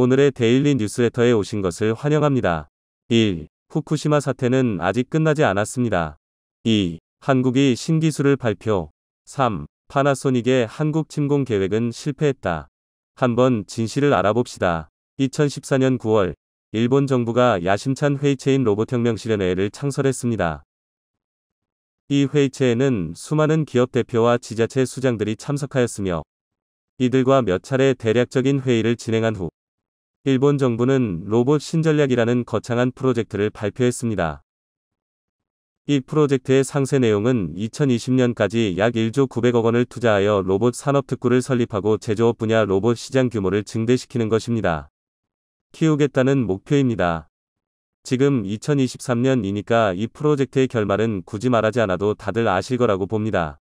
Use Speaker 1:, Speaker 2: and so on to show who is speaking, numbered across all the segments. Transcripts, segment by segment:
Speaker 1: 오늘의 데일리 뉴스레터에 오신 것을 환영합니다. 1. 후쿠시마 사태는 아직 끝나지 않았습니다. 2. 한국이 신기술을 발표. 3. 파나소닉의 한국 침공 계획은 실패했다. 한번 진실을 알아봅시다. 2014년 9월, 일본 정부가 야심찬 회의체인 로봇혁명실현회를 창설했습니다. 이 회의체에는 수많은 기업 대표와 지자체 수장들이 참석하였으며, 이들과 몇 차례 대략적인 회의를 진행한 후, 일본 정부는 로봇 신전략이라는 거창한 프로젝트를 발표했습니다. 이 프로젝트의 상세 내용은 2020년까지 약 1조 900억 원을 투자하여 로봇 산업특구를 설립하고 제조업 분야 로봇 시장 규모를 증대시키는 것입니다. 키우겠다는 목표입니다. 지금 2023년이니까 이 프로젝트의 결말은 굳이 말하지 않아도 다들 아실 거라고 봅니다.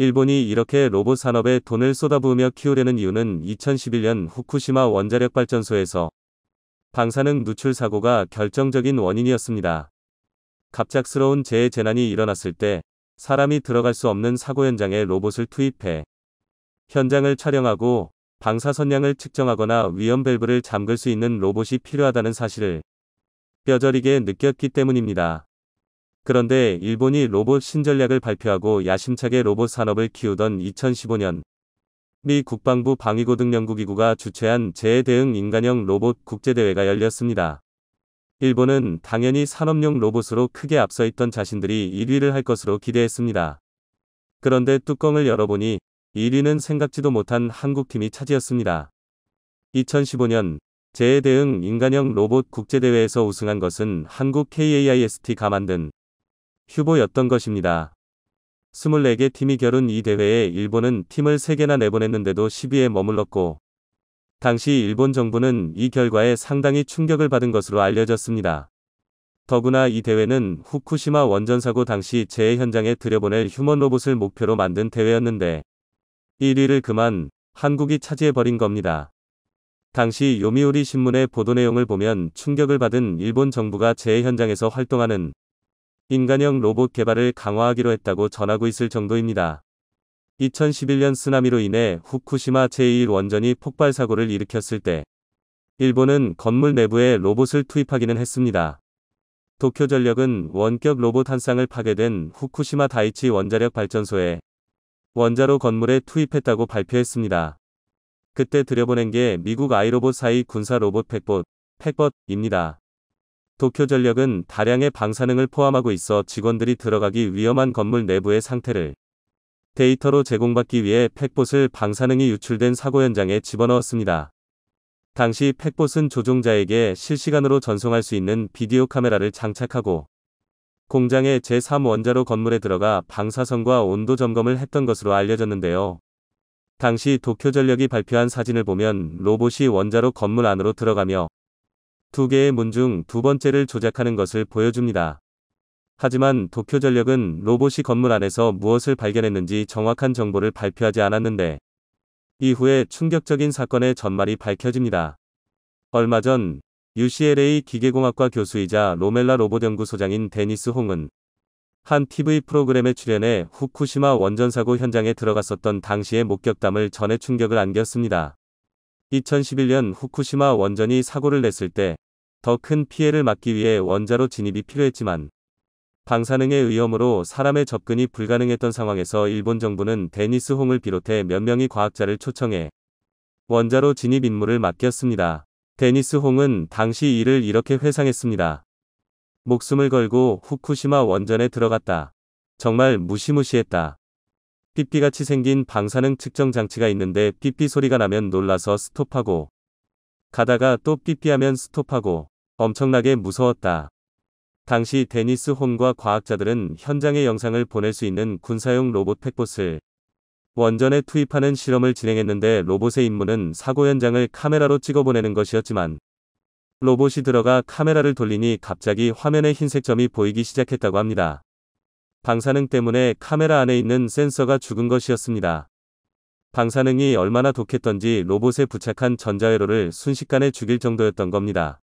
Speaker 1: 일본이 이렇게 로봇 산업에 돈을 쏟아부으며 키우려는 이유는 2011년 후쿠시마 원자력 발전소에서 방사능 누출 사고가 결정적인 원인이었습니다. 갑작스러운 재난이 일어났을 때 사람이 들어갈 수 없는 사고 현장에 로봇을 투입해 현장을 촬영하고 방사선량을 측정하거나 위험 밸브를 잠글 수 있는 로봇이 필요하다는 사실을 뼈저리게 느꼈기 때문입니다. 그런데 일본이 로봇 신전략을 발표하고 야심차게 로봇 산업을 키우던 2015년, 미 국방부 방위고등연구기구가 주최한 재해대응 인간형 로봇 국제대회가 열렸습니다. 일본은 당연히 산업용 로봇으로 크게 앞서 있던 자신들이 1위를 할 것으로 기대했습니다. 그런데 뚜껑을 열어보니 1위는 생각지도 못한 한국팀이 차지했습니다. 2015년 재해대응 인간형 로봇 국제대회에서 우승한 것은 한국 KAIST가 만든 휴보였던 것입니다. 24개 팀이 겨룬 이 대회에 일본은 팀을 3개나 내보냈는데도 10위에 머물렀고, 당시 일본 정부는 이 결과에 상당히 충격을 받은 것으로 알려졌습니다. 더구나 이 대회는 후쿠시마 원전사고 당시 재해 현장에 들여보낼 휴먼 로봇을 목표로 만든 대회였는데 1위를 그만 한국이 차지해버린 겁니다. 당시 요미우리 신문의 보도 내용을 보면 충격을 받은 일본 정부가 재해 현장에서 활동하는 인간형 로봇 개발을 강화하기로 했다고 전하고 있을 정도입니다. 2011년 쓰나미로 인해 후쿠시마 제1원전이 폭발 사고를 일으켰을 때 일본은 건물 내부에 로봇을 투입하기는 했습니다. 도쿄전력은 원격 로봇 한 쌍을 파괴된 후쿠시마 다이치 원자력 발전소에 원자로 건물에 투입했다고 발표했습니다. 그때 들여보낸 게 미국 아이로봇 사이 군사 로봇 팩봇입니다. 도쿄전력은 다량의 방사능을 포함하고 있어 직원들이 들어가기 위험한 건물 내부의 상태를 데이터로 제공받기 위해 팩봇을 방사능이 유출된 사고 현장에 집어넣었습니다. 당시 팩봇은 조종자에게 실시간으로 전송할 수 있는 비디오 카메라를 장착하고 공장의 제3원자로 건물에 들어가 방사선과 온도 점검을 했던 것으로 알려졌는데요. 당시 도쿄전력이 발표한 사진을 보면 로봇이 원자로 건물 안으로 들어가며 2개의 문 중 2번째를 조작하는 것을 보여줍니다. 하지만 도쿄전력은 로봇이 건물 안에서 무엇을 발견했는지 정확한 정보를 발표하지 않았는데 이후에 충격적인 사건의 전말이 밝혀집니다. 얼마 전 UCLA 기계공학과 교수이자 로멜라 로봇연구소장인 데니스 홍은 한 TV 프로그램에 출연해 후쿠시마 원전사고 현장에 들어갔었던 당시의 목격담을 전해 충격을 안겼습니다. 2011년 후쿠시마 원전이 사고를 냈을 때 더 큰 피해를 막기 위해 원자로 진입이 필요했지만 방사능의 위험으로 사람의 접근이 불가능했던 상황에서 일본 정부는 데니스 홍을 비롯해 몇 명의 과학자를 초청해 원자로 진입 임무를 맡겼습니다. 데니스 홍은 당시 이를 이렇게 회상했습니다. 목숨을 걸고 후쿠시마 원전에 들어갔다. 정말 무시무시했다. 삐삐같이 생긴 방사능 측정 장치가 있는데 삐삐 소리가 나면 놀라서 스톱하고 가다가 또 삐삐하면 스톱하고 엄청나게 무서웠다. 당시 데니스 홍과 과학자들은 현장의 영상을 보낼 수 있는 군사용 로봇 팩봇을 원전에 투입하는 실험을 진행했는데 로봇의 임무는 사고 현장을 카메라로 찍어보내는 것이었지만 로봇이 들어가 카메라를 돌리니 갑자기 화면에 흰색 점이 보이기 시작했다고 합니다. 방사능 때문에 카메라 안에 있는 센서가 죽은 것이었습니다. 방사능이 얼마나 독했던지 로봇에 부착한 전자회로를 순식간에 죽일 정도였던 겁니다.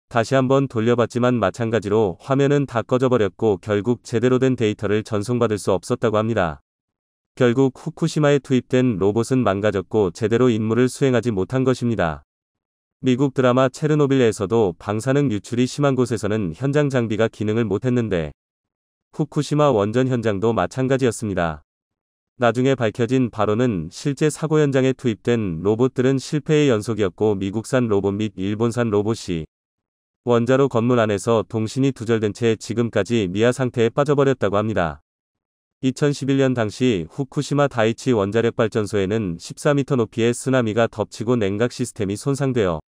Speaker 1: 다시 한번 돌려봤지만 마찬가지로 화면은 다 꺼져버렸고 결국 제대로 된 데이터를 전송받을 수 없었다고 합니다. 결국 후쿠시마에 투입된 로봇은 망가졌고 제대로 임무를 수행하지 못한 것입니다. 미국 드라마 체르노빌에서도 방사능 유출이 심한 곳에서는 현장 장비가 기능을 못했는데 후쿠시마 원전 현장도 마찬가지였습니다. 나중에 밝혀진 바로는 실제 사고 현장에 투입된 로봇들은 실패의 연속이었고 미국산 로봇 및 일본산 로봇이 원자로 건물 안에서 동신이 두절된 채 지금까지 미아 상태에 빠져버렸다고 합니다. 2011년 당시 후쿠시마 다이치 원자력발전소에는 14m 높이의 쓰나미가 덮치고 냉각 시스템이 손상되어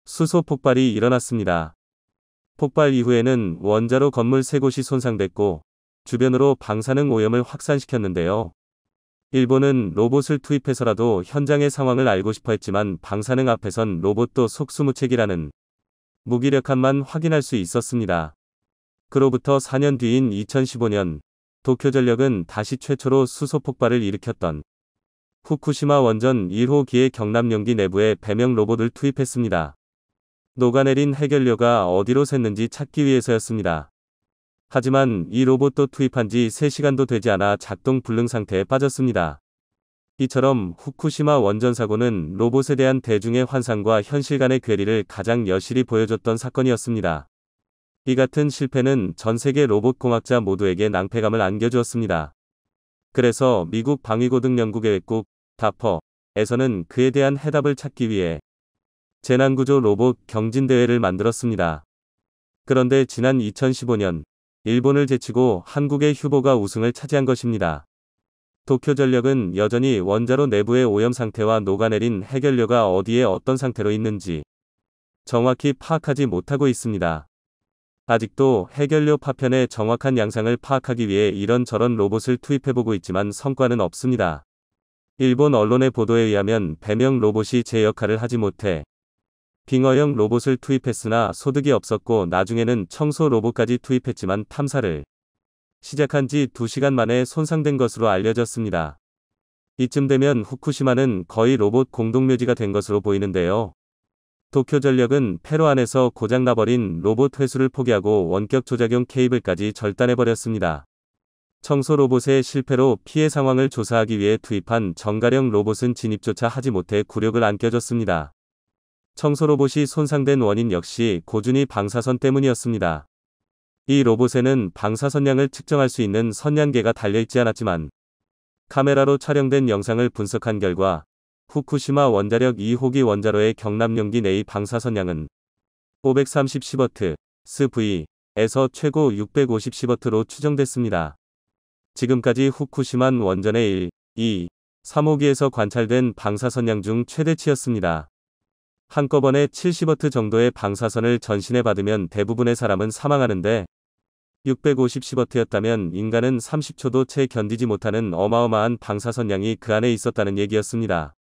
Speaker 1: 수소 폭발이 일어났습니다. 폭발 이후에는 원자로 건물 3곳이 손상됐고 주변으로 방사능 오염을 확산시켰는데요. 일본은 로봇을 투입해서라도 현장의 상황을 알고 싶어 했지만 방사능 앞에선 로봇도 속수무책이라는 무기력함만 확인할 수 있었습니다. 그로부터 4년 뒤인 2015년 도쿄전력은 다시 최초로 수소 폭발을 일으켰던 후쿠시마 원전 1호 기의 경납용기 내부에 배명 로봇을 투입했습니다. 녹아내린 해결료가 어디로 샜는지 찾기 위해서였습니다. 하지만 이 로봇도 투입한 지 3시간도 되지 않아 작동 불능 상태에 빠졌습니다. 이처럼 후쿠시마 원전 사고는 로봇에 대한 대중의 환상과 현실 간의 괴리를 가장 여실히 보여줬던 사건이었습니다. 이 같은 실패는 전 세계 로봇 공학자 모두에게 낭패감을 안겨주었습니다. 그래서 미국 방위고등연구계획국 DARPA에서는 그에 대한 해답을 찾기 위해 재난구조 로봇 경진대회를 만들었습니다. 그런데 지난 2015년 일본을 제치고 한국의 휴보가 우승을 차지한 것입니다. 도쿄전력은 여전히 원자로 내부의 오염 상태와 녹아내린 해결료가 어디에 어떤 상태로 있는지 정확히 파악하지 못하고 있습니다. 아직도 해결료 파편의 정확한 양상을 파악하기 위해 이런저런 로봇을 투입해보고 있지만 성과는 없습니다. 일본 언론의 보도에 의하면 배명 로봇이 제 역할을 하지 못해 빙어형 로봇을 투입했으나 소득이 없었고 나중에는 청소 로봇까지 투입했지만 탐사를 시작한 지 2시간 만에 손상된 것으로 알려졌습니다. 이쯤 되면 후쿠시마는 거의 로봇 공동묘지가 된 것으로 보이는데요. 도쿄전력은 폐로 안에서 고장나버린 로봇 회수를 포기하고 원격 조작용 케이블까지 절단해버렸습니다. 청소 로봇의 실패로 피해 상황을 조사하기 위해 투입한 정가령 로봇은 진입조차 하지 못해 굴욕을 안겨줬습니다. 청소 로봇이 손상된 원인 역시 고준위 방사선 때문이었습니다. 이 로봇에는 방사선량을 측정할 수 있는 선량계가 달려있지 않았지만 카메라로 촬영된 영상을 분석한 결과 후쿠시마 원자력 2호기 원자로의 경납용기 내의 방사선량은 530 시버트, SV에서 최고 650 시버트로 추정됐습니다. 지금까지 후쿠시마 원전의 1, 2, 3호기에서 관찰된 방사선량 중 최대치였습니다. 한꺼번에 7시버트 정도의 방사선을 전신에 받으면 대부분의 사람은 사망하는데 650시버트였다면 인간은 30초도 채 견디지 못하는 어마어마한 방사선량이 그 안에 있었다는 얘기였습니다.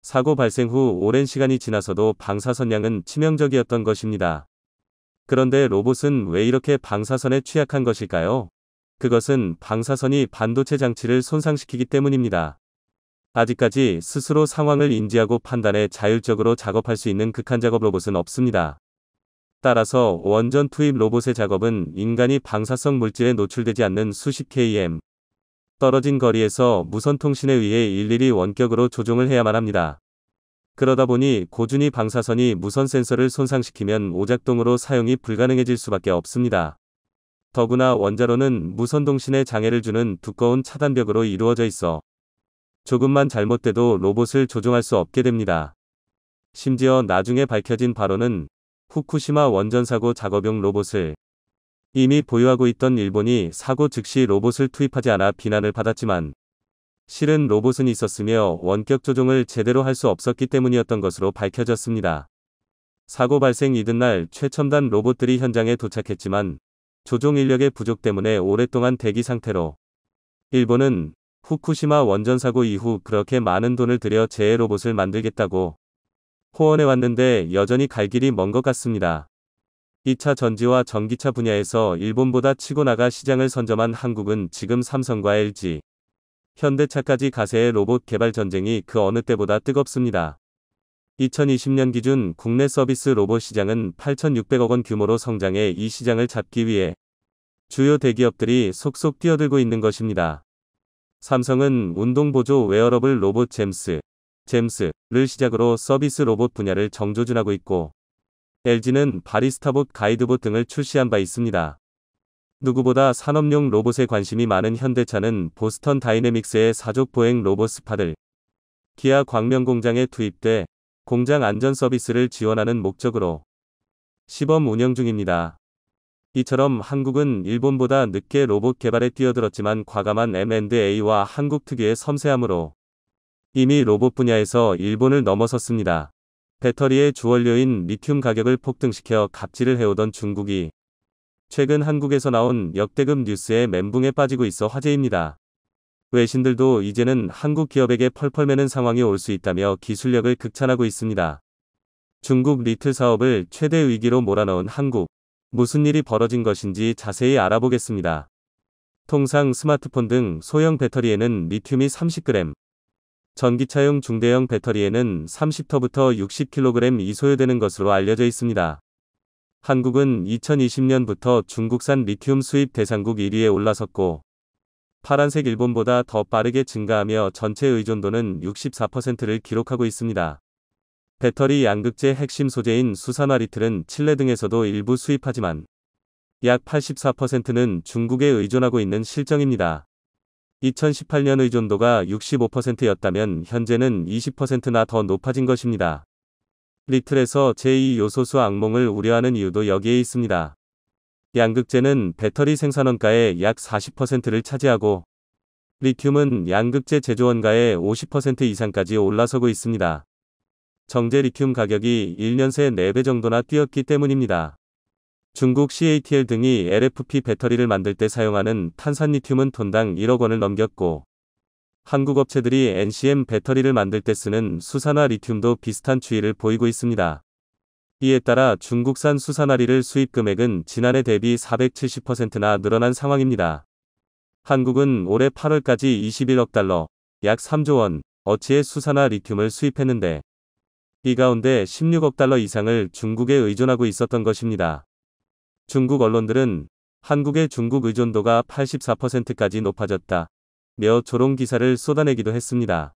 Speaker 1: 사고 발생 후 오랜 시간이 지나서도 방사선량은 치명적이었던 것입니다. 그런데 로봇은 왜 이렇게 방사선에 취약한 것일까요? 그것은 방사선이 반도체 장치를 손상시키기 때문입니다. 아직까지 스스로 상황을 인지하고 판단해 자율적으로 작업할 수 있는 극한작업 로봇은 없습니다. 따라서 원전 투입 로봇의 작업은 인간이 방사성 물질에 노출되지 않는 수십 km 떨어진 거리에서 무선 통신에 의해 일일이 원격으로 조종을 해야만 합니다. 그러다 보니 고준위 방사선이 무선 센서를 손상시키면 오작동으로 사용이 불가능해질 수밖에 없습니다. 더구나 원자로는 무선 통신에 장애를 주는 두꺼운 차단벽으로 이루어져 있어 조금만 잘못돼도 로봇을 조종할 수 없게 됩니다. 심지어 나중에 밝혀진 바로는 후쿠시마 원전 사고 작업용 로봇을 이미 보유하고 있던 일본이 사고 즉시 로봇을 투입하지 않아 비난을 받았지만 실은 로봇은 있었으며 원격 조종을 제대로 할 수 없었기 때문이었던 것으로 밝혀졌습니다. 사고 발생 이튿날 최첨단 로봇들이 현장에 도착했지만 조종 인력의 부족 때문에 오랫동안 대기 상태로 일본은 후쿠시마 원전 사고 이후 그렇게 많은 돈을 들여 재해 로봇을 만들겠다고 호언해왔는데 여전히 갈 길이 먼 것 같습니다. 2차 전지와 전기차 분야에서 일본보다 치고 나가 시장을 선점한 한국은 지금 삼성과 LG, 현대차까지 가세의 로봇 개발 전쟁이 그 어느 때보다 뜨겁습니다. 2020년 기준 국내 서비스 로봇 시장은 8,600억 원 규모로 성장해 이 시장을 잡기 위해 주요 대기업들이 속속 뛰어들고 있는 것입니다. 삼성은 운동보조 웨어러블 로봇 잼스, 잼스를 시작으로 서비스 로봇 분야를 정조준하고 있고, LG는 바리스타봇, 가이드봇 등을 출시한 바 있습니다. 누구보다 산업용 로봇에 관심이 많은 현대차는 보스턴 다이내믹스의 사족 보행 로봇 스파를 기아 광명 공장에 투입돼 공장 안전 서비스를 지원하는 목적으로 시범 운영 중입니다. 이처럼 한국은 일본보다 늦게 로봇 개발에 뛰어들었지만 과감한 M&A와 한국 특유의 섬세함으로 이미 로봇 분야에서 일본을 넘어섰습니다. 배터리의 주원료인 리튬 가격을 폭등시켜 갑질을 해오던 중국이 최근 한국에서 나온 역대급 뉴스에 멘붕에 빠지고 있어 화제입니다. 외신들도 이제는 한국 기업에게 펄펄 매는 상황이 올 수 있다며 기술력을 극찬하고 있습니다. 중국 리틀 사업을 최대 위기로 몰아넣은 한국. 무슨 일이 벌어진 것인지 자세히 알아보겠습니다. 통상 스마트폰 등 소형 배터리에는 리튬이 30g, 전기차용 중대형 배터리에는 30터부터 60kg이 소요되는 것으로 알려져 있습니다. 한국은 2020년부터 중국산 리튬 수입 대상국 1위에 올라섰고, 파란색 일본보다 더 빠르게 증가하며 전체 의존도는 64%를 기록하고 있습니다. 배터리 양극재 핵심 소재인 수산화 리틀은 칠레 등에서도 일부 수입하지만 약 84%는 중국에 의존하고 있는 실정입니다. 2018년 의존도가 65%였다면 현재는 20%나 더 높아진 것입니다. 리틀에서 제2요소수 악몽을 우려하는 이유도 여기에 있습니다. 양극재는 배터리 생산 원가의 약 40%를 차지하고 리튬은 양극재 제조 원가의 50% 이상까지 올라서고 있습니다. 정제 리튬 가격이 1년 새 4배 정도나 뛰었기 때문입니다. 중국 CATL 등이 LFP 배터리를 만들 때 사용하는 탄산 리튬은 톤당 1억 원을 넘겼고, 한국 업체들이 NCM 배터리를 만들 때 쓰는 수산화 리튬도 비슷한 추이를 보이고 있습니다. 이에 따라 중국산 수산화리를 수입 금액은 지난해 대비 470%나 늘어난 상황입니다. 한국은 올해 8월까지 21억 달러, 약 3조 원, 어치의 수산화 리튬을 수입했는데, 이 가운데 16억 달러 이상을 중국에 의존하고 있었던 것입니다. 중국 언론들은 한국의 중국 의존도가 84%까지 높아졌다 며 조롱 기사를 쏟아내기도 했습니다.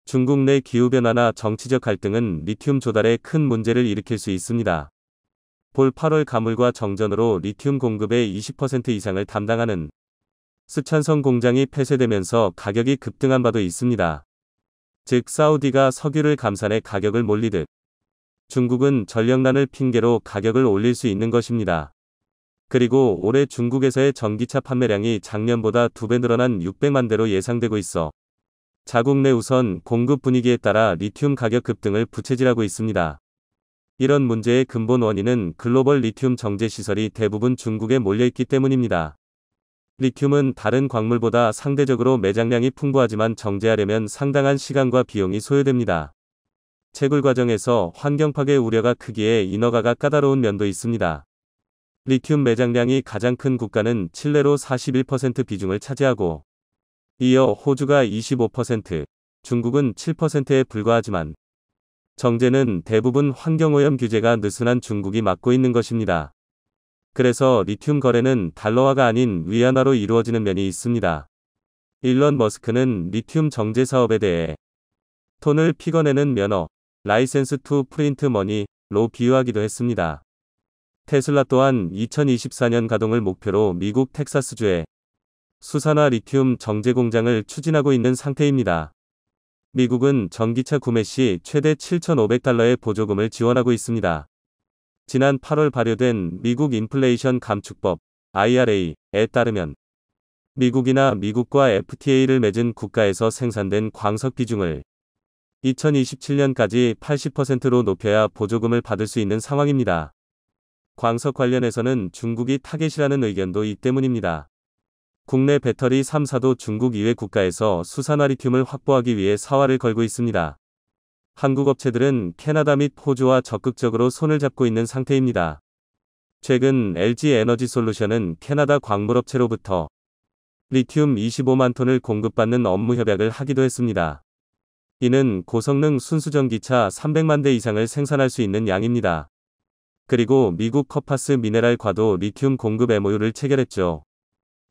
Speaker 1: 중국 내 기후변화나 정치적 갈등은 리튬 조달에 큰 문제를 일으킬 수 있습니다. 볼 8월 가물과 정전으로 리튬 공급의 20% 이상을 담당하는 스촨성 공장이 폐쇄되면서 가격이 급등한 바도 있습니다. 즉 사우디가 석유를 감산해 가격을 몰리듯 중국은 전력난을 핑계로 가격을 올릴 수 있는 것입니다. 그리고 올해 중국에서의 전기차 판매량이 작년보다 2배 늘어난 600만 대로 예상되고 있어 자국 내 우선 공급 분위기에 따라 리튬 가격 급등을 부채질하고 있습니다. 이런 문제의 근본 원인은 글로벌 리튬 정제 시설이 대부분 중국에 몰려있기 때문입니다. 리튬은 다른 광물보다 상대적으로 매장량이 풍부하지만 정제하려면 상당한 시간과 비용이 소요됩니다. 채굴 과정에서 환경 파괴 우려가 크기에 인허가가 까다로운 면도 있습니다. 리튬 매장량이 가장 큰 국가는 칠레로 41% 비중을 차지하고 이어 호주가 25%, 중국은 7%에 불과하지만 정제는 대부분 환경오염 규제가 느슨한 중국이 맡고 있는 것입니다. 그래서 리튬 거래는 달러화가 아닌 위안화로 이루어지는 면이 있습니다. 일론 머스크는 리튬 정제 사업에 대해 돈을 피거내는 면허, 라이센스 투 프린트 머니로 비유하기도 했습니다. 테슬라 또한 2024년 가동을 목표로 미국 텍사스주에 수산화 리튬 정제 공장을 추진하고 있는 상태입니다. 미국은 전기차 구매 시 최대 7,500달러의 보조금을 지원하고 있습니다. 지난 8월 발효된 미국 인플레이션 감축법 IRA에 따르면 미국이나 미국과 FTA를 맺은 국가에서 생산된 광석 비중을 2027년까지 80%로 높여야 보조금을 받을 수 있는 상황입니다. 광석 관련해서는 중국이 타겟이라는 의견도 이 때문입니다. 국내 배터리 3사도 중국 이외 국가에서 수산화 리튬을 확보하기 위해 사활을 걸고 있습니다. 한국 업체들은 캐나다 및 호주와 적극적으로 손을 잡고 있는 상태입니다. 최근 LG 에너지 솔루션은 캐나다 광물업체로부터 리튬 25만 톤을 공급받는 업무 협약을 하기도 했습니다. 이는 고성능 순수전기차 300만 대 이상을 생산할 수 있는 양입니다. 그리고 미국 커파스 미네랄과도 리튬 공급 MOU를 체결했죠.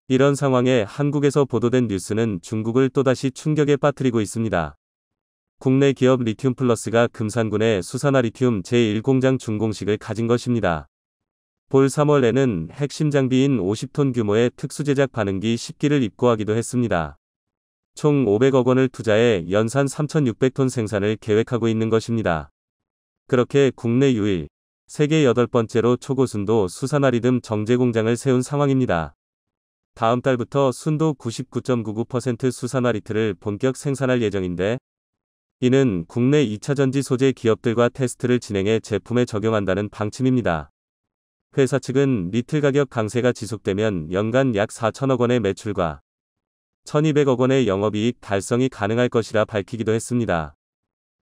Speaker 1: 이런 상황에 한국에서 보도된 뉴스는 중국을 또다시 충격에 빠뜨리고 있습니다. 국내 기업 리튬플러스가 금산군의 수산화 리튬 제1공장 준공식을 가진 것입니다. 올 3월에는 핵심 장비인 50톤 규모의 특수제작 반응기 10기를 입고하기도 했습니다. 총 500억 원을 투자해 연산 3,600톤 생산을 계획하고 있는 것입니다. 그렇게 국내 유일, 세계 8번째로 초고순도 수산화리듬 정제공장을 세운 상황입니다. 다음 달부터 순도 99.99% 수산화리틀을 본격 생산할 예정인데, 이는 국내 2차 전지 소재 기업들과 테스트를 진행해 제품에 적용한다는 방침입니다. 회사 측은 리틀 가격 강세가 지속되면 연간 약 4천억 원의 매출과 1,200억 원의 영업이익 달성이 가능할 것이라 밝히기도 했습니다.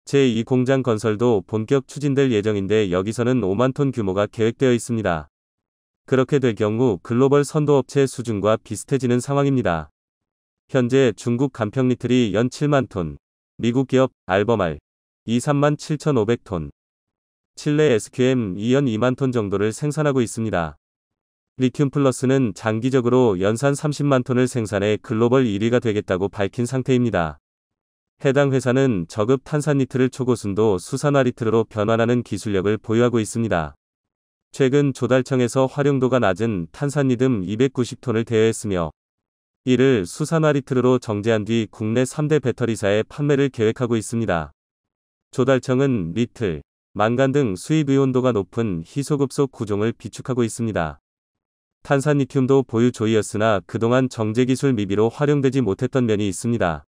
Speaker 1: 제2공장 건설도 본격 추진될 예정인데 여기서는 5만 톤 규모가 계획되어 있습니다. 그렇게 될 경우 글로벌 선도업체 수준과 비슷해지는 상황입니다. 현재 중국 간평 리틀이 연 7만 톤, 미국 기업 알버말 3만 7,500톤, 칠레 SQM 연 2만 톤 정도를 생산하고 있습니다. 리튬플러스는 장기적으로 연산 30만 톤을 생산해 글로벌 1위가 되겠다고 밝힌 상태입니다. 해당 회사는 저급 탄산니트를 초고순도 수산화리틀로 변환하는 기술력을 보유하고 있습니다. 최근 조달청에서 활용도가 낮은 탄산리듬 290톤을 대여했으며 이를 수산화리틀로 정제한 뒤 국내 3대 배터리사에 판매를 계획하고 있습니다. 조달청은 리틀, 망간 등 수입 의존도가 높은 희소급속 구종을 비축하고 있습니다. 탄산리튬도 보유 조이였으나 그동안 정제기술 미비로 활용되지 못했던 면이 있습니다.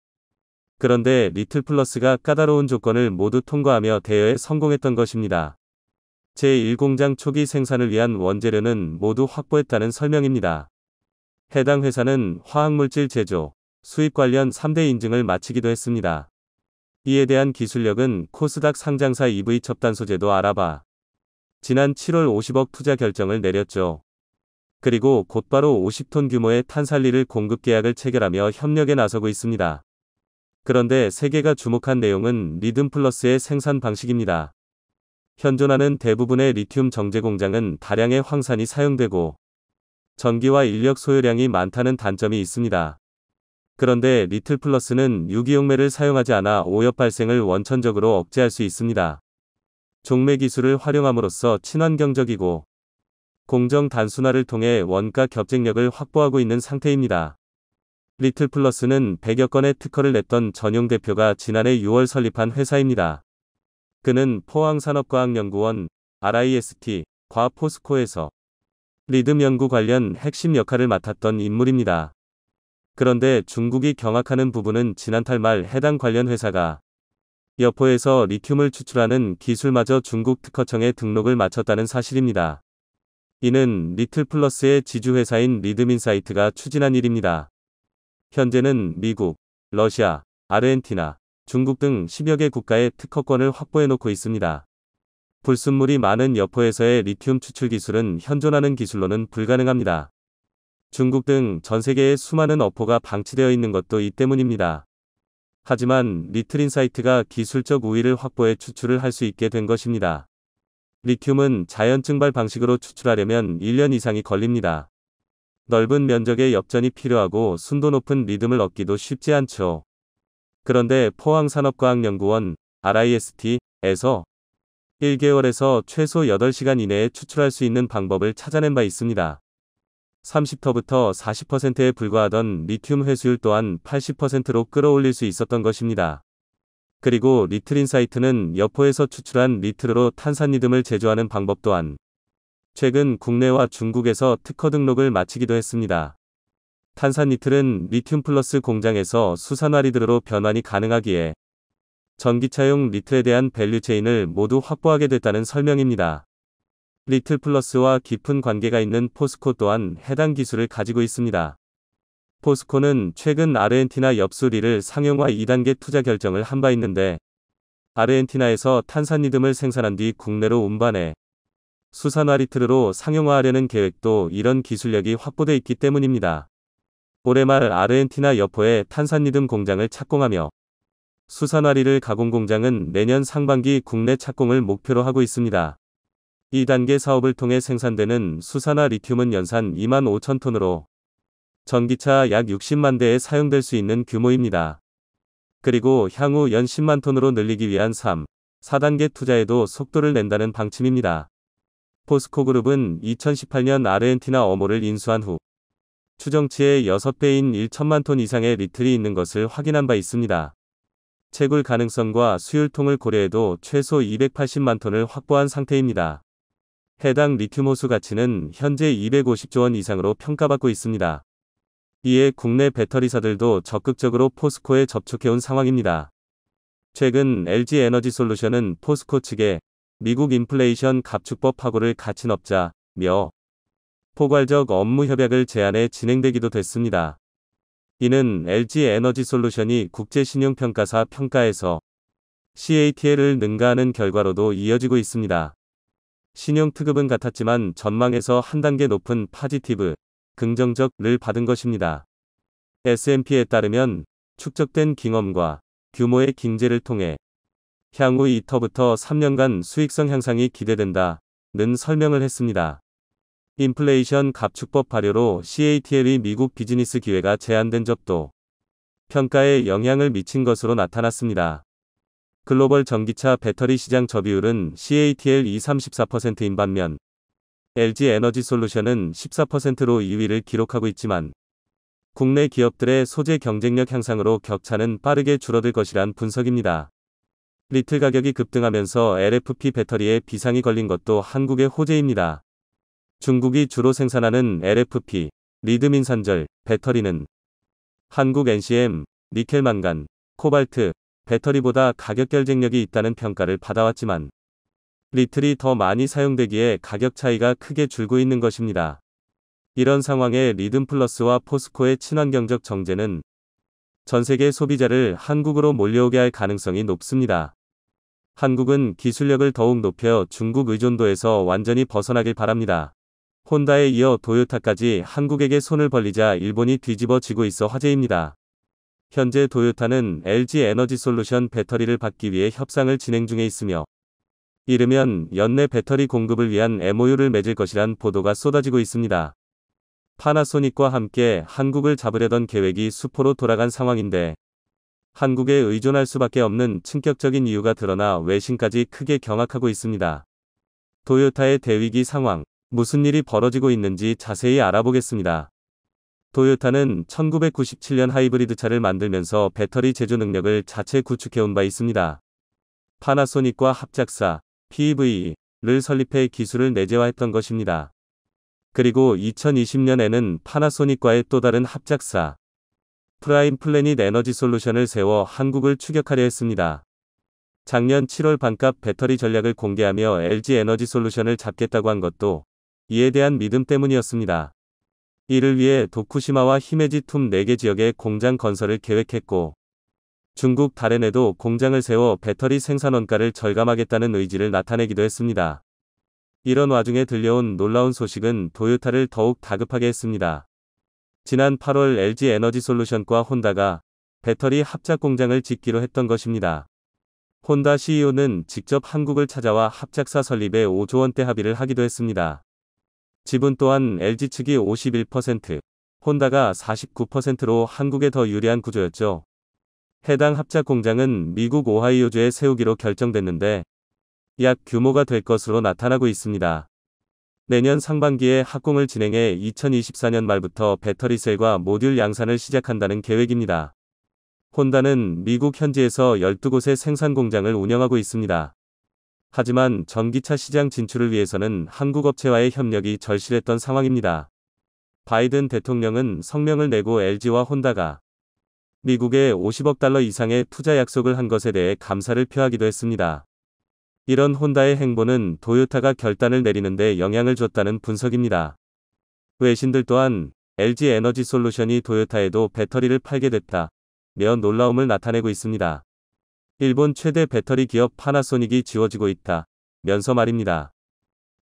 Speaker 1: 그런데 리틀플러스가 까다로운 조건을 모두 통과하며 대여에 성공했던 것입니다. 제1공장 초기 생산을 위한 원재료는 모두 확보했다는 설명입니다. 해당 회사는 화학물질 제조, 수입 관련 3대 인증을 마치기도 했습니다. 이에 대한 기술력은 코스닥 상장사 EV 첩단소재도 알아봐 지난 7월 50억 투자 결정을 내렸죠. 그리고 곧바로 50톤 규모의 탄산리를 공급 계약을 체결하며 협력에 나서고 있습니다. 그런데 세계가 주목한 내용은 리듬플러스의 생산 방식입니다. 현존하는 대부분의 리튬 정제 공장은 다량의 황산이 사용되고 전기와 인력 소요량이 많다는 단점이 있습니다. 그런데 리틀플러스는 유기용매를 사용하지 않아 오염 발생을 원천적으로 억제할 수 있습니다. 종매 기술을 활용함으로써 친환경적이고 공정 단순화를 통해 원가 경쟁력을 확보하고 있는 상태입니다. 리틀플러스는 100여 건의 특허를 냈던 전용 대표가 지난해 6월 설립한 회사입니다. 그는 포항산업과학연구원, RIST,과 포스코에서 리듬 연구 관련 핵심 역할을 맡았던 인물입니다. 그런데 중국이 경악하는 부분은 지난달 말 해당 관련 회사가 여포에서 리튬을 추출하는 기술마저 중국 특허청에 등록을 마쳤다는 사실입니다. 이는 리틀플러스의 지주회사인 리듬인사이트가 추진한 일입니다. 현재는 미국, 러시아, 아르헨티나, 중국 등 10여 개 국가의 특허권을 확보해놓고 있습니다. 불순물이 많은 여포에서의 리튬 추출 기술은 현존하는 기술로는 불가능합니다. 중국 등 전 세계에 수많은 어포가 방치되어 있는 것도 이 때문입니다. 하지만 리틀인사이트가 기술적 우위를 확보해 추출을 할 수 있게 된 것입니다. 리튬은 자연 증발 방식으로 추출하려면 1년 이상이 걸립니다. 넓은 면적의 엽전이 필요하고 순도 높은 리듬을 얻기도 쉽지 않죠. 그런데 포항산업과학연구원, RIST,에서 1개월에서 최소 8시간 이내에 추출할 수 있는 방법을 찾아낸 바 있습니다. 30터부터 40%에 불과하던 리튬 회수율 또한 80%로 끌어올릴 수 있었던 것입니다. 그리고 리틀인사이트는 여포에서 추출한 리틀로 탄산리듬을 제조하는 방법 또한 최근 국내와 중국에서 특허 등록을 마치기도 했습니다. 탄산리틀은 리튬 플러스 공장에서 수산화리들로 변환이 가능하기에 전기차용 리틀에 대한 밸류체인을 모두 확보하게 됐다는 설명입니다. 리틀 플러스와 깊은 관계가 있는 포스코 또한 해당 기술을 가지고 있습니다. 포스코는 최근 아르헨티나 엽수리를 상용화 2단계 투자 결정을 한 바 있는데 아르헨티나에서 탄산리듬을 생산한 뒤 국내로 운반해 수산화리틀로 상용화하려는 계획도 이런 기술력이 확보돼 있기 때문입니다. 올해 말 아르헨티나 여포에 탄산리듬 공장을 착공하며 수산화리를 가공 공장은 내년 상반기 국내 착공을 목표로 하고 있습니다. 2단계 사업을 통해 생산되는 수산화 리튬은 연산 2만 5천 톤으로 전기차 약 60만 대에 사용될 수 있는 규모입니다. 그리고 향후 연 10만 톤으로 늘리기 위한 3, 4단계 투자에도 속도를 낸다는 방침입니다. 포스코그룹은 2018년 아르헨티나 어모를 인수한 후 추정치의 6배인 1천만 톤 이상의 리틀이 있는 것을 확인한 바 있습니다. 채굴 가능성과 수율통을 고려해도 최소 280만 톤을 확보한 상태입니다. 해당 리튬 호수 가치는 현재 250조 원 이상으로 평가받고 있습니다. 이에 국내 배터리사들도 적극적으로 포스코에 접촉해온 상황입니다. 최근 LG에너지솔루션은 포스코 측에 미국 인플레이션 감축법 파고를 갖춘 업자며 포괄적 업무 협약을 제안해 진행되기도 됐습니다. 이는 LG에너지솔루션이 국제신용평가사 평가에서 CATL을 능가하는 결과로도 이어지고 있습니다. 신용특급은 같았지만 전망에서 한 단계 높은 파지티브, 긍정적을 받은 것입니다. S&P에 따르면 축적된 경험과 규모의 경제를 통해 향후 2터부터 3년간 수익성 향상이 기대된다는 설명을 했습니다. 인플레이션 감축법 발효로 CATL의 미국 비즈니스 기회가 제한된 점도 평가에 영향을 미친 것으로 나타났습니다. 글로벌 전기차 배터리 시장 점유율은 CATL이 34%인 반면 LG에너지솔루션은 14%로 2위를 기록하고 있지만 국내 기업들의 소재 경쟁력 향상으로 격차는 빠르게 줄어들 것이란 분석입니다. 리틀 가격이 급등하면서 LFP 배터리에 비상이 걸린 것도 한국의 호재입니다. 중국이 주로 생산하는 LFP, 리드민산절, 배터리는 한국 NCM, 니켈만간, 코발트, 배터리보다 가격 경쟁력이 있다는 평가를 받아왔지만 리틀이 더 많이 사용되기에 가격 차이가 크게 줄고 있는 것입니다. 이런 상황에 리듬플러스와 포스코의 친환경적 정제는 전 세계 소비자를 한국으로 몰려오게 할 가능성이 높습니다. 한국은 기술력을 더욱 높여 중국 의존도에서 완전히 벗어나길 바랍니다. 혼다에 이어 도요타까지 한국에게 손을 벌리자 일본이 뒤집어지고 있어 화제입니다. 현재 도요타는 LG에너지솔루션 배터리를 받기 위해 협상을 진행 중에 있으며 이르면 연내 배터리 공급을 위한 MOU를 맺을 것이란 보도가 쏟아지고 있습니다. 파나소닉과 함께 한국을 잡으려던 계획이 수포로 돌아간 상황인데 한국에 의존할 수밖에 없는 충격적인 이유가 드러나 외신까지 크게 경악하고 있습니다. 도요타의 대위기 상황, 무슨 일이 벌어지고 있는지 자세히 알아보겠습니다. 도요타는 1997년 하이브리드 차를 만들면서 배터리 제조 능력을 자체 구축해온 바 있습니다. 파나소닉과 합작사, PEV를 설립해 기술을 내재화했던 것입니다. 그리고 2020년에는 파나소닉과의 또 다른 합작사, 프라임 플래닛 에너지 솔루션을 세워 한국을 추격하려 했습니다. 작년 7월 반값 배터리 전략을 공개하며 LG 에너지 솔루션을 잡겠다고 한 것도 이에 대한 믿음 때문이었습니다. 이를 위해 도쿠시마와 히메지 툼 4개 지역에 공장 건설을 계획했고 중국 다롄에도 공장을 세워 배터리 생산 원가를 절감하겠다는 의지를 나타내기도 했습니다. 이런 와중에 들려온 놀라운 소식은 도요타를 더욱 다급하게 했습니다. 지난 8월 LG 에너지 솔루션과 혼다가 배터리 합작 공장을 짓기로 했던 것입니다. 혼다 CEO는 직접 한국을 찾아와 합작사 설립에 5조 원대 합의를 하기도 했습니다. 지분 또한 LG 측이 51%, 혼다가 49%로 한국에 더 유리한 구조였죠. 해당 합작 공장은 미국 오하이오주에 세우기로 결정됐는데 약 규모가 될 것으로 나타나고 있습니다. 내년 상반기에 합공을 진행해 2024년 말부터 배터리셀과 모듈 양산을 시작한다는 계획입니다. 혼다는 미국 현지에서 12곳의 생산 공장을 운영하고 있습니다. 하지만 전기차 시장 진출을 위해서는 한국 업체와의 협력이 절실했던 상황입니다. 바이든 대통령은 성명을 내고 LG와 혼다가 미국에 50억 달러 이상의 투자 약속을 한 것에 대해 감사를 표하기도 했습니다. 이런 혼다의 행보는 도요타가 결단을 내리는 데 영향을 줬다는 분석입니다. 외신들 또한 LG 에너지 솔루션이 도요타에도 배터리를 팔게 됐다며 놀라움을 나타내고 있습니다. 일본 최대 배터리 기업 파나소닉이 지워지고 있다면서 말입니다.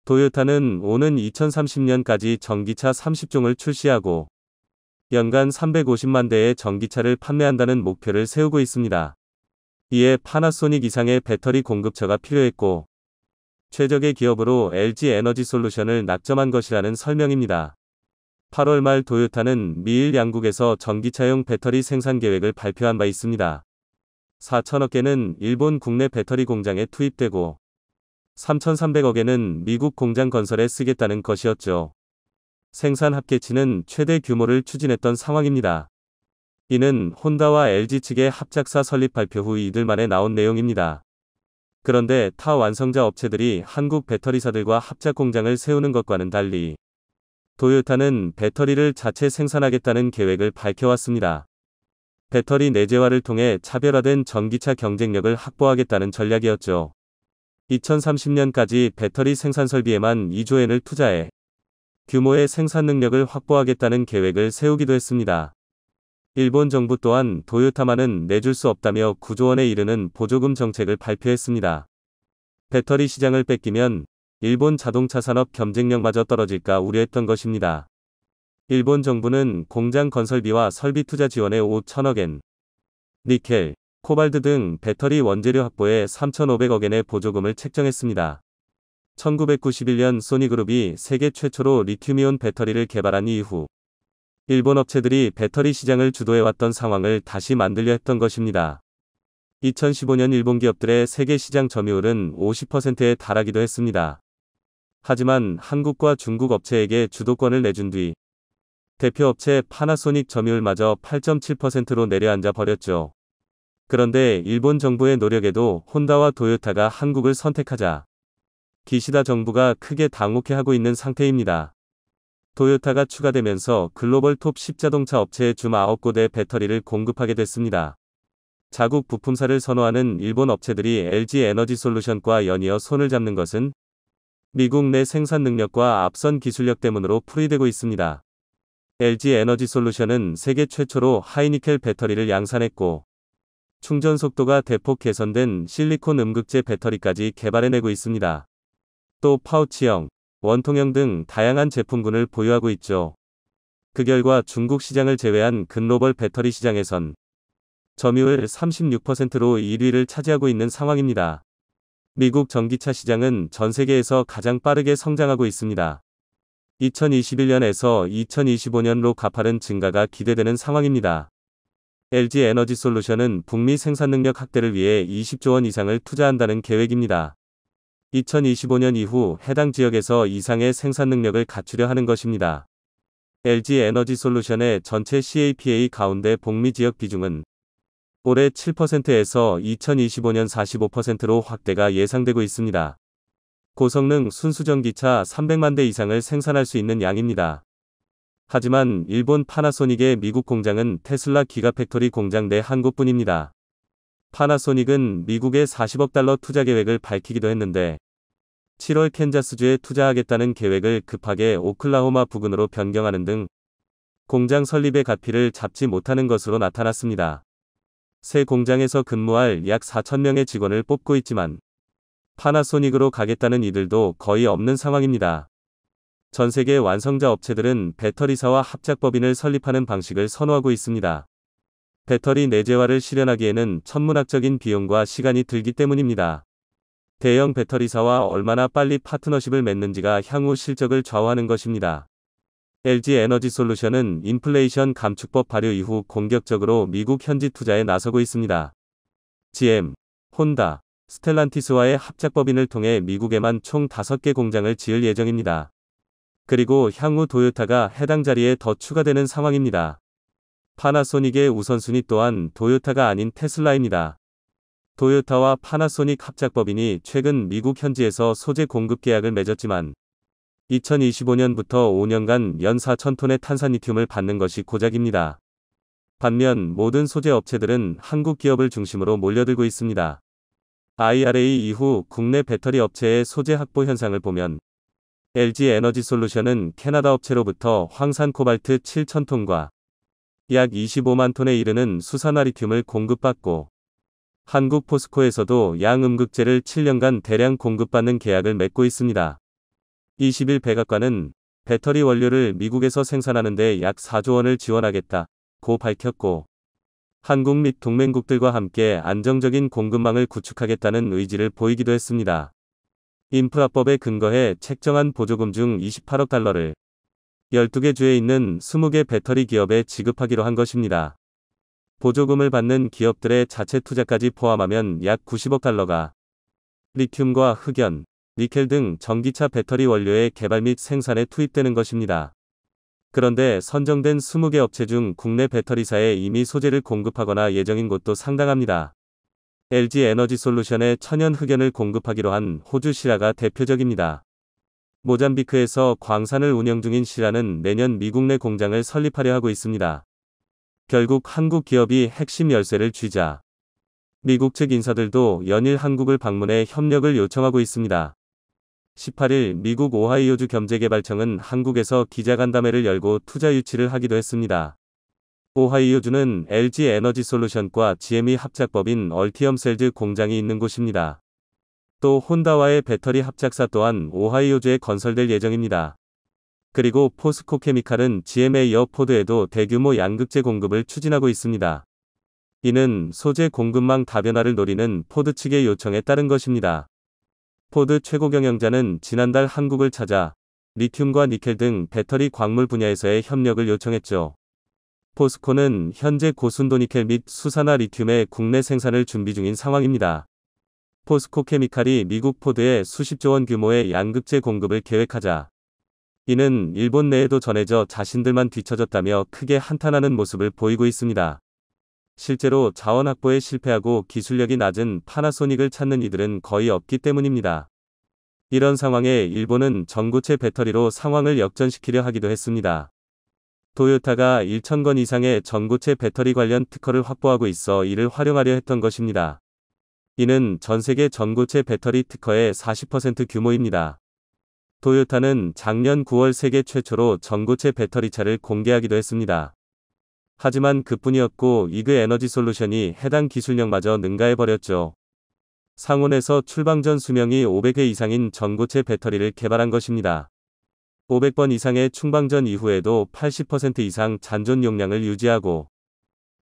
Speaker 1: 도요타는 오는 2030년까지 전기차 30종을 출시하고 연간 350만 대의 전기차를 판매한다는 목표를 세우고 있습니다. 이에 파나소닉 이상의 배터리 공급처가 필요했고 최적의 기업으로 LG 에너지 솔루션을 낙점한 것이라는 설명입니다. 8월 말 도요타는 미일 양국에서 전기차용 배터리 생산 계획을 발표한 바 있습니다. 4천억 개는 일본 국내 배터리 공장에 투입되고 3,300억 엔은 미국 공장 건설에 쓰겠다는 것이었죠. 생산 합계치는 최대 규모를 추진했던 상황입니다. 이는 혼다와 LG 측의 합작사 설립 발표 후 이틀 만에 나온 내용입니다. 그런데 타 완성자 업체들이 한국 배터리사들과 합작 공장을 세우는 것과는 달리 도요타는 배터리를 자체 생산하겠다는 계획을 밝혀왔습니다. 배터리 내재화를 통해 차별화된 전기차 경쟁력을 확보하겠다는 전략이었죠. 2030년까지 배터리 생산 설비에만 2조 엔을 투자해 규모의 생산 능력을 확보하겠다는 계획을 세우기도 했습니다. 일본 정부 또한 도요타만은 내줄 수 없다며 9조 원에 이르는 보조금 정책을 발표했습니다. 배터리 시장을 뺏기면 일본 자동차 산업 경쟁력마저 떨어질까 우려했던 것입니다. 일본 정부는 공장 건설비와 설비 투자 지원에 5천억 엔, 니켈, 코발트 등 배터리 원재료 확보에 3,500억 엔의 보조금을 책정했습니다. 1991년 소니그룹이 세계 최초로 리튬이온 배터리를 개발한 이후 일본 업체들이 배터리 시장을 주도해왔던 상황을 다시 만들려 했던 것입니다. 2015년 일본 기업들의 세계 시장 점유율은 50%에 달하기도 했습니다. 하지만 한국과 중국 업체에게 주도권을 내준 뒤 대표 업체 파나소닉 점유율마저 8.7%로 내려앉아 버렸죠. 그런데 일본 정부의 노력에도 혼다와 도요타가 한국을 선택하자 기시다 정부가 크게 당혹해하고 있는 상태입니다. 도요타가 추가되면서 글로벌 톱 10자동차 업체에 줌 9곳의 배터리를 공급하게 됐습니다. 자국 부품사를 선호하는 일본 업체들이 LG 에너지솔루션과 연이어 손을 잡는 것은 미국 내 생산 능력과 앞선 기술력 때문으로 풀이되고 있습니다. LG 에너지솔루션은 세계 최초로 하이니켈 배터리를 양산했고 충전 속도가 대폭 개선된 실리콘 음극재 배터리까지 개발해내고 있습니다. 또 파우치형, 원통형 등 다양한 제품군을 보유하고 있죠. 그 결과 중국 시장을 제외한 글로벌 배터리 시장에선 점유율 36%로 1위를 차지하고 있는 상황입니다. 미국 전기차 시장은 전 세계에서 가장 빠르게 성장하고 있습니다. 2021년에서 2025년로 가파른 증가가 기대되는 상황입니다. LG 에너지솔루션은 북미 생산 능력 확대를 위해 20조 원 이상을 투자한다는 계획입니다. 2025년 이후 해당 지역에서 이상의 생산 능력을 갖추려 하는 것입니다. LG 에너지솔루션의 전체 CAPA 가운데 북미 지역 비중은 올해 7%에서 2025년 45%로 확대가 예상되고 있습니다. 고성능 순수전기차 300만 대 이상을 생산할 수 있는 양입니다. 하지만 일본 파나소닉의 미국 공장은 테슬라 기가팩토리 공장 내 한 곳뿐입니다. 파나소닉은 미국의 40억 달러 투자 계획을 밝히기도 했는데 7월 캔자스주에 투자하겠다는 계획을 급하게 오클라호마 부근으로 변경하는 등 공장 설립의 가피를 잡지 못하는 것으로 나타났습니다. 새 공장에서 근무할 약 4,000명의 직원을 뽑고 있지만 파나소닉으로 가겠다는 이들도 거의 없는 상황입니다. 전 세계 완성자 업체들은 배터리사와 합작법인을 설립하는 방식을 선호하고 있습니다. 배터리 내재화를 실현하기에는 천문학적인 비용과 시간이 들기 때문입니다. 대형 배터리사와 얼마나 빨리 파트너십을 맺는지가 향후 실적을 좌우하는 것입니다. LG 에너지솔루션은 인플레이션 감축법 발효 이후 공격적으로 미국 현지 투자에 나서고 있습니다. GM, 혼다, 스텔란티스와의 합작법인을 통해 미국에만 총 5개 공장을 지을 예정입니다. 그리고 향후 도요타가 해당 자리에 더 추가되는 상황입니다. 파나소닉의 우선순위 또한 도요타가 아닌 테슬라입니다. 도요타와 파나소닉 합작법인이 최근 미국 현지에서 소재 공급 계약을 맺었지만 2025년부터 5년간 연 4,000톤의 탄산리튬을 받는 것이 고작입니다. 반면 모든 소재 업체들은 한국 기업을 중심으로 몰려들고 있습니다. IRA 이후 국내 배터리 업체의 소재 확보 현상을 보면 LG 에너지솔루션은 캐나다 업체로부터 황산 코발트 7,000톤과 약 25만 톤에 이르는 수산화 리튬을 공급받고 한국 포스코에서도 양음극재를 7년간 대량 공급받는 계약을 맺고 있습니다. 20일 백악관은 배터리 원료를 미국에서 생산하는 데 약 4조 원을 지원하겠다고 밝혔고 한국 및 동맹국들과 함께 안정적인 공급망을 구축하겠다는 의지를 보이기도 했습니다. 인프라법에 근거해 책정한 보조금 중 28억 달러를 12개 주에 있는 20개 배터리 기업에 지급하기로 한 것입니다. 보조금을 받는 기업들의 자체 투자까지 포함하면 약 90억 달러가 리튬과 흑연, 니켈 등 전기차 배터리 원료의 개발 및 생산에 투입되는 것입니다. 그런데 선정된 20개 업체 중 국내 배터리사에 이미 소재를 공급하거나 예정인 곳도 상당합니다. LG 에너지솔루션에 천연 흑연을 공급하기로 한 호주 시라가 대표적입니다. 모잠비크에서 광산을 운영 중인 시라는 내년 미국 내 공장을 설립하려 하고 있습니다. 결국 한국 기업이 핵심 열쇠를 쥐자 미국 측 인사들도 연일 한국을 방문해 협력을 요청하고 있습니다. 18일 미국 오하이오주 경제개발청은 한국에서 기자간담회를 열고 투자 유치를 하기도 했습니다. 오하이오주는 LG 에너지솔루션과 GM의 합작법인 얼티엄셀즈 공장이 있는 곳입니다. 또 혼다와의 배터리 합작사 또한 오하이오주에 건설될 예정입니다. 그리고 포스코 케미칼은 GM에 이어 포드에도 대규모 양극재 공급을 추진하고 있습니다. 이는 소재 공급망 다변화를 노리는 포드 측의 요청에 따른 것입니다. 포드 최고 경영자는 지난달 한국을 찾아 리튬과 니켈 등 배터리 광물 분야에서의 협력을 요청했죠. 포스코는 현재 고순도 니켈 및 수산화 리튬의 국내 생산을 준비 중인 상황입니다. 포스코 케미칼이 미국 포드에 수십조 원 규모의 양극재 공급을 계획하자 이는 일본 내에도 전해져 자신들만 뒤처졌다며 크게 한탄하는 모습을 보이고 있습니다. 실제로 자원 확보에 실패하고 기술력이 낮은 파나소닉을 찾는 이들은 거의 없기 때문입니다. 이런 상황에 일본은 전고체 배터리로 상황을 역전시키려 하기도 했습니다. 토요타가 1,000건 이상의 전고체 배터리 관련 특허를 확보하고 있어 이를 활용하려 했던 것입니다. 이는 전세계 전고체 배터리 특허의 40% 규모입니다. 토요타는 작년 9월 세계 최초로 전고체 배터리차를 공개하기도 했습니다. 하지만 그뿐이었고 이그 에너지솔루션이 해당 기술력마저 능가해버렸죠. 상온에서 출방 전 수명이 500회 이상인 전고체 배터리를 개발한 것입니다. 500번 이상의 충방전 이후에도 80% 이상 잔존 용량을 유지하고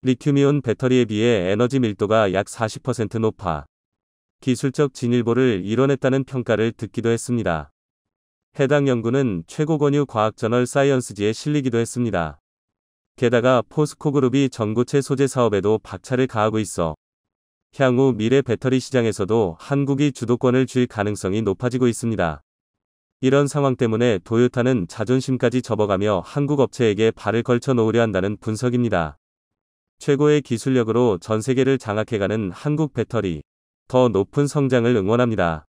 Speaker 1: 리튬이온 배터리에 비해 에너지 밀도가 약 40% 높아 기술적 진일보를 이뤄냈다는 평가를 듣기도 했습니다. 해당 연구는 최고 권유 과학 저널 사이언스지에 실리기도 했습니다. 게다가 포스코 그룹이 전고체 소재 사업에도 박차를 가하고 있어 향후 미래 배터리 시장에서도 한국이 주도권을 쥘 가능성이 높아지고 있습니다. 이런 상황 때문에 토요타는 자존심까지 접어가며 한국 업체에게 발을 걸쳐 놓으려 한다는 분석입니다. 최고의 기술력으로 전 세계를 장악해가는 한국 배터리, 더 높은 성장을 응원합니다.